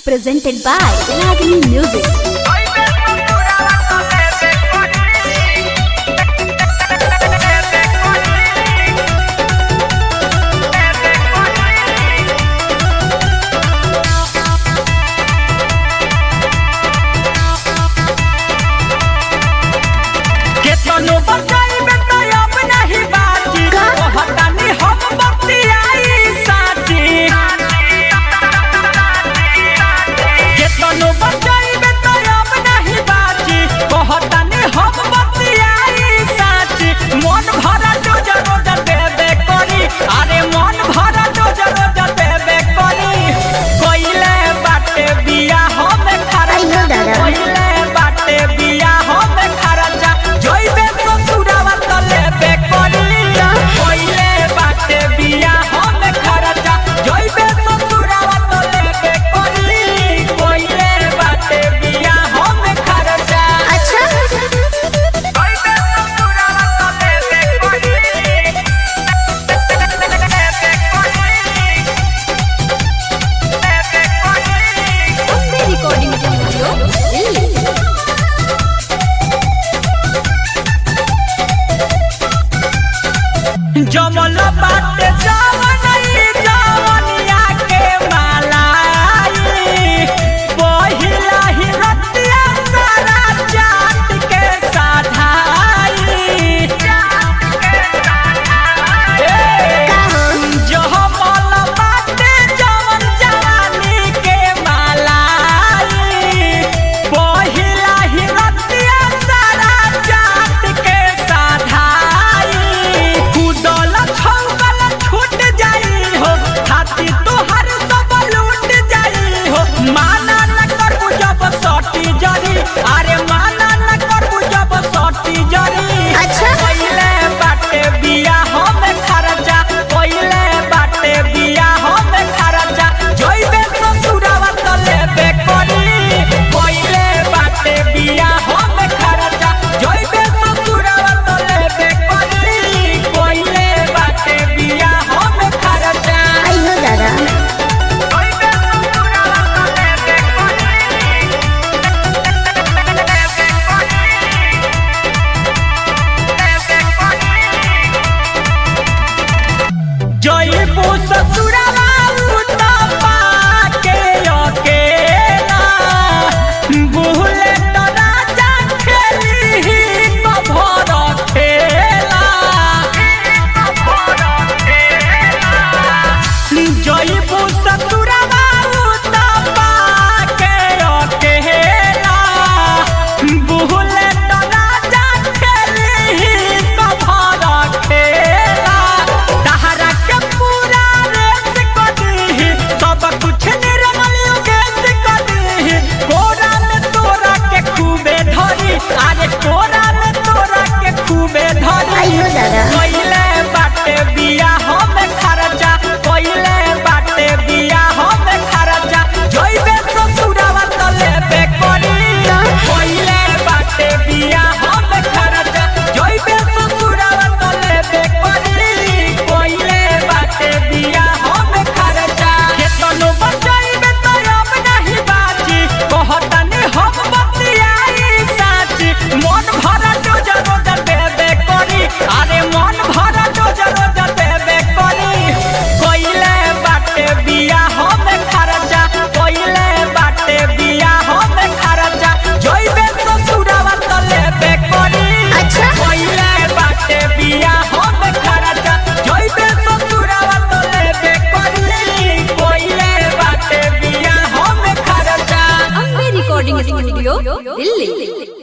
presented by Ragini Music. जमल बाटे जवनिया के मालाई पहिला ही रतिया सारा जात के साधाई जमल बाटे जवानी के मालाई पहिला ही रतिया सारा जात के साधाई छूट जाई हो हाथी तोहर सब लूट जाई हो माना न करबू जब सटी जरी अरे माना न करबू जब सटी जरी पहिले बाटे बिया हम खर्चा पहिले बाटे बिया हम खर्चा जइबे ससुरावा त लेबे करी पहिले बाटे बिया हम खर्चा जइबे ससुरावा त लेबे करी पहिले बाटे बिया हम खर्चा आइयो दादा जइबू ससुरावा उतपा के अकेला बुहले तो राजा खेली भर खेला जइबू ससुरावा उतपा के अकेला बुहले तो राजा खेली भर खेला तहरा के पूरा रेस कर दीही सब कुछ निर्मल योगेश कर दीही कोरा में तोरा के खूबे धरी अरे कोरा में तोरा के खूबे धरी आइयो दादा पहिले बाटे बिया हम खर्चा पहिले बाटे बिया हम खर्चा जइबे ससुरावा त लेबे करी पहिले बाटे बिया हम खर्चा जइबे ससुरावा त लेबे करी पहिले बाटे बिया हम खर्चा केतनो बचाइबे त अब नहीं बाजी कहतनी हम बतियाई साची मन भरा जोजरो देबे करी अरे मन भरा जोजरो देबे करी पहिले बाटे बिया हम खर्चा पहिले बाटे बिया हम खर्चा जइबे ससुरावा त लेबे करी पहिले बाटे बिया हम खर्चा जइबे ससुरावा त लेबे करी पहिले बाटे बिया हम खर्चा Ambe Recording Studio, Delhi.